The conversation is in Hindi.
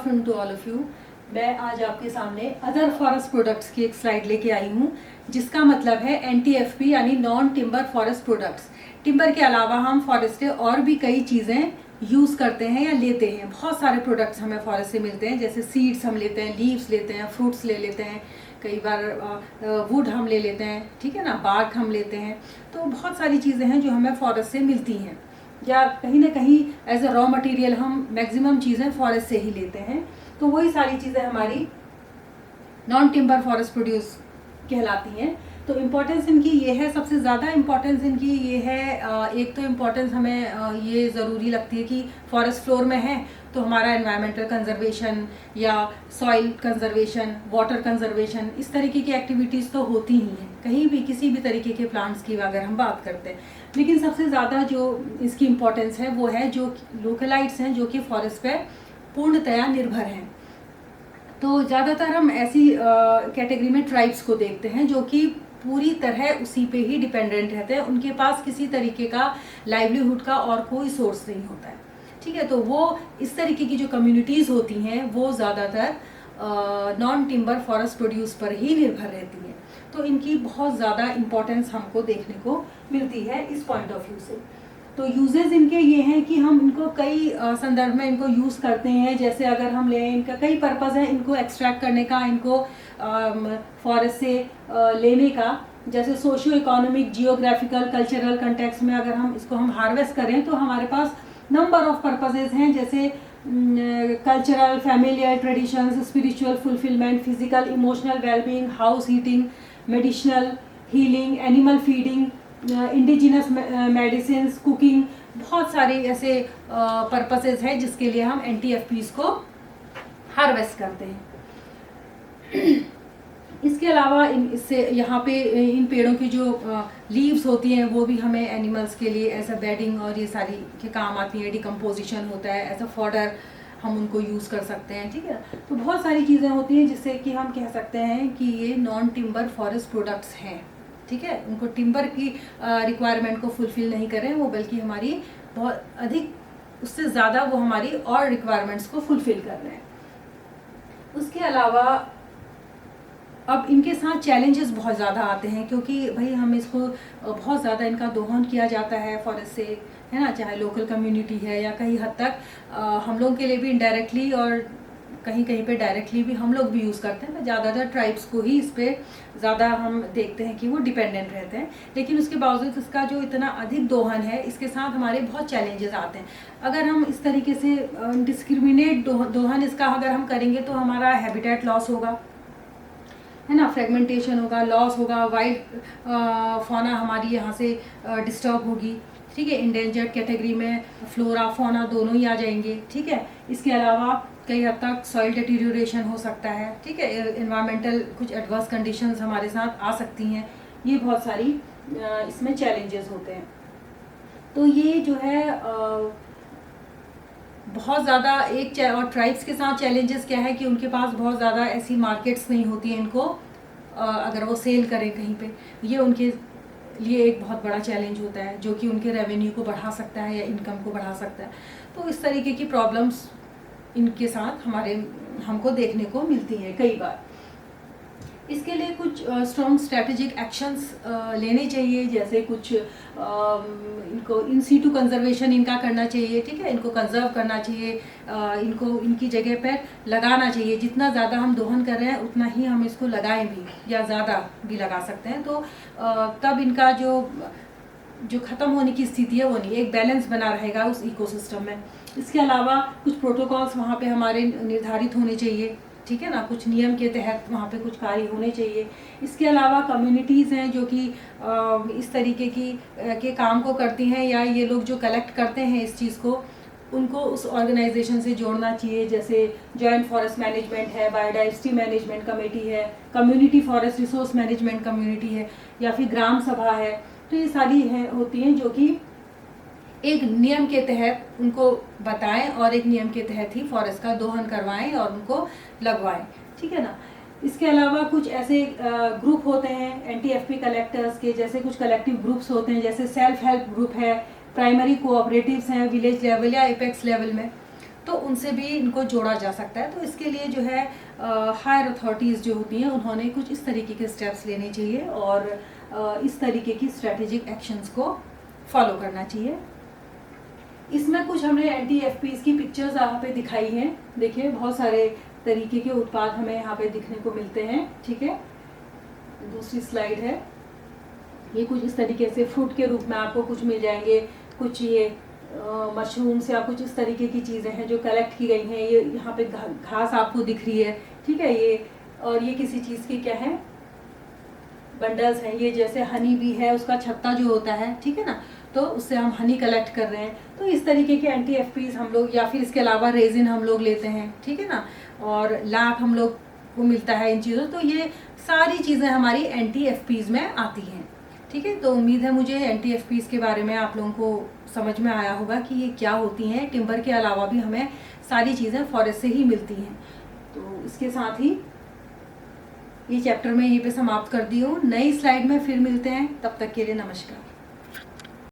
Afternoon to all of you. मैं आज आपके सामने अदर फॉरेस्ट प्रोडक्ट्स की एक स्लाइड लेके आई हूँ, जिसका मतलब है NTFP यानी non timber forest products. Timber के अलावा हम फॉरेस्ट से और भी कई चीज़ें यूज़ करते हैं या लेते हैं। बहुत सारे प्रोडक्ट्स हमें फॉरेस्ट से मिलते हैं, जैसे सीड्स हम लेते हैं, लीव्स लेते हैं, फ्रूट्स ले लेते हैं, कई बार वुड हम ले लेते हैं, ठीक है ना, बार्क हम लेते हैं। तो बहुत सारी चीज़ें हैं जो हमें फॉरेस्ट से मिलती हैं, या कहीं ना कहीं एज अ रॉ मटेरियल हम मैक्सिमम चीज़ें फॉरेस्ट से ही लेते हैं। तो वही सारी चीज़ें हमारी नॉन टिम्बर फॉरेस्ट प्रोड्यूस कहलाती हैं। तो इम्पोर्टेंस इनकी ये है, सबसे ज़्यादा इम्पोर्टेंस इनकी ये है, एक तो इम्पोर्टेंस हमें ये ज़रूरी लगती है कि फॉरेस्ट फ्लोर में है तो हमारा एनवायरमेंटल कंजर्वेशन या सॉइल कंजर्वेशन, वाटर कंजर्वेशन, इस तरीके की एक्टिविटीज़ तो होती ही हैं कहीं भी, किसी भी तरीके के प्लांट्स की अगर हम बात करते हैं। लेकिन सबसे ज़्यादा जो इसकी इम्पोर्टेंस है वो है जो लोकलाइट्स हैं, जो कि फॉरेस्ट पे पूर्णतया निर्भर हैं। तो ज़्यादातर हम ऐसी कैटेगरी में ट्राइब्स को देखते हैं जो कि पूरी तरह उसी पे ही डिपेंडेंट रहते हैं, उनके पास किसी तरीके का लाइवलीहुड का और कोई सोर्स नहीं होता है, ठीक है। तो वो इस तरीके की जो कम्युनिटीज़ होती हैं वो ज़्यादातर नॉन टिम्बर फॉरेस्ट प्रोड्यूस पर ही निर्भर रहती हैं। तो इनकी बहुत ज़्यादा इम्पोर्टेंस हमको देखने को मिलती है इस पॉइंट ऑफ व्यू से। तो यूजेस इनके ये हैं कि हम इनको कई संदर्भ में इनको यूज़ करते हैं। जैसे अगर हम लें, इनका कई पर्पज़ है इनको एक्सट्रैक्ट करने का, इनको फॉरेस्ट से लेने का। जैसे socio economic, geographical, cultural context में अगर हम इसको हार्वेस्ट करें तो हमारे पास नंबर ऑफ पर्पजेज हैं, जैसे cultural, familiar traditions, spiritual fulfilment, physical emotional wellbeing, house heating, medicinal, healing, animal feeding, indigenous medicine, cooking, बहुत सारे ऐसे पर्पसेस हैं जिसके लिए हम NTFPs को हार्वेस्ट करते हैं। इसके अलावा इससे यहाँ पे इन पेड़ों की जो लीव्स होती हैं वो भी हमें एनिमल्स के लिए एज अ बेडिंग और ये सारी के काम आती हैं। डिकम्पोजिशन होता है, एज अ फॉडर हम उनको यूज़ कर सकते हैं, ठीक है। तो बहुत सारी चीज़ें होती हैं जिससे कि हम कह सकते हैं कि ये नॉन टिम्बर फॉरेस्ट प्रोडक्ट्स हैं, ठीक है। उनको टिम्बर की रिक्वायरमेंट को फुलफिल नहीं कर रहे हैं वो, बल्कि हमारी बहुत अधिक, उससे ज़्यादा वो हमारी और रिक्वायरमेंट्स को फुलफिल कर रहे हैं। उसके अलावा अब इनके साथ चैलेंजेस बहुत ज़्यादा आते हैं, क्योंकि भाई हम इसको बहुत ज़्यादा इनका दोहन किया जाता है फॉरेस्ट से, है ना, चाहे लोकल कम्युनिटी है या कहीं हद तक हम लोग के लिए भी इनडायरेक्टली और कहीं कहीं पे डायरेक्टली भी हम लोग भी यूज़ करते हैं। ज़्यादातर ट्राइब्स को ही इस पर ज़्यादा हम देखते हैं कि वो डिपेंडेंट रहते हैं। लेकिन उसके बावजूद इसका जो इतना अधिक दोहन है, इसके साथ हमारे बहुत चैलेंजेस आते हैं। अगर हम इस तरीके से डिस्क्रिमिनेट दोहन इसका अगर हम करेंगे तो हमारा हैबिटेट लॉस होगा, है ना, फ्रेगमेंटेशन होगा, लॉस होगा, वाइल्ड फौना हमारी यहाँ से डिस्टर्ब होगी, ठीक है। इंडेंजर्ड कैटेगरी में फ्लोरा फौना दोनों ही आ जाएंगे, ठीक है। इसके अलावा कई हद तक सॉइल डिटीरियोरेशन हो सकता है, ठीक है। एनवायरमेंटल कुछ एडवर्स कंडीशंस हमारे साथ आ सकती हैं। ये बहुत सारी इसमें चैलेंजेस होते हैं। तो ये जो है बहुत ज़्यादा एक और ट्राइब्स के साथ चैलेंजेस क्या है कि उनके पास बहुत ज़्यादा ऐसी मार्केट्स नहीं होती हैं इनको अगर वो सेल करें कहीं पे। ये उनके लिए एक बहुत बड़ा चैलेंज होता है, जो कि उनके रेवेन्यू को बढ़ा सकता है या इनकम को बढ़ा सकता है। तो इस तरीके की प्रॉब्लम्स इनके साथ हमको देखने को मिलती हैं कई बार। इसके लिए कुछ स्ट्रॉन्ग स्ट्रैटेजिक एक्शंस लेने चाहिए, जैसे कुछ इनको इन सीटू कंजर्वेशन इनका करना चाहिए, ठीक है। इनको कंजर्व करना चाहिए, इनको इनकी जगह पर लगाना चाहिए। जितना ज़्यादा हम दोहन कर रहे हैं उतना ही हम इसको लगाएं भी, या ज़्यादा भी लगा सकते हैं। तो तब इनका जो ख़त्म होने की स्थिति है वो नहीं, एक बैलेंस बना रहेगा उस इकोसिस्टम में। इसके अलावा कुछ प्रोटोकॉल्स वहाँ पे हमारे निर्धारित होने चाहिए, ठीक है ना, कुछ नियम के तहत वहाँ पे कुछ कार्य होने चाहिए। इसके अलावा कम्युनिटीज़ हैं जो कि इस तरीके के काम को करती हैं, या ये लोग जो कलेक्ट करते हैं इस चीज़ को, उनको उस ऑर्गेनाइजेशन से जोड़ना चाहिए। जैसे जॉइंट फॉरेस्ट मैनेजमेंट है, बायोडाइवर्सिटी मैनेजमेंट कमेटी है, community forest resource management community है, या फिर ग्राम सभा है। तो ये सारी होती हैं जो कि एक नियम के तहत उनको बताएं और एक नियम के तहत ही फॉरेस्ट का दोहन करवाएं और उनको लगवाएं, ठीक है ना। इसके अलावा कुछ ऐसे ग्रुप होते हैं NTFP कलेक्टर्स के, जैसे कुछ कलेक्टिव ग्रुप्स होते हैं, जैसे सेल्फ हेल्प ग्रुप है, प्राइमरी कोऑपरेटिव्स हैं विलेज लेवल या एपेक्स लेवल में। तो उनसे भी इनको जोड़ा जा सकता है। तो इसके लिए जो है हायर अथॉरिटीज़ जो होती हैं उन्होंने कुछ इस तरीके के स्टेप्स लेने चाहिए और इस तरीके की स्ट्रेटेजिक एक्शंस को फॉलो करना चाहिए। इसमें कुछ हमने NTFPs की पिक्चर्स यहाँ पे दिखाई हैं। देखिए बहुत सारे तरीके के उत्पाद हमें यहाँ पे दिखने को मिलते हैं। ठीक है, दूसरी स्लाइड है। ये कुछ इस तरीके से फ्रूट के रूप में आपको कुछ मिल जाएंगे, कुछ ये मशरूम्स या कुछ इस तरीके की चीज़ें हैं जो कलेक्ट की गई हैं। ये यहाँ पे घास आपको दिख रही है। ठीक है, ये और ये किसी चीज़ की क्या है, बंडल्स हैं। ये जैसे हनी भी है, उसका छत्ता जो होता है, ठीक है ना, तो उससे हम हनी कलेक्ट कर रहे हैं। तो इस तरीके के NTFPs हम लोग, या फिर इसके अलावा रेजिन हम लोग लेते हैं, ठीक है ना, और लाख हम लोग को मिलता है इन चीज़ों। तो ये सारी चीज़ें हमारी NTFPs में आती हैं। ठीक है, तो उम्मीद है मुझे NTFPs के बारे में आप लोगों को समझ में आया होगा कि ये क्या होती हैं। टिम्बर के अलावा भी हमें सारी चीज़ें फॉरेस्ट से ही मिलती हैं। तो इसके साथ ही ये चैप्टर मैं यहीं पे समाप्त कर दी हूँ। नई स्लाइड में फिर मिलते हैं, तब तक के लिए नमस्कार।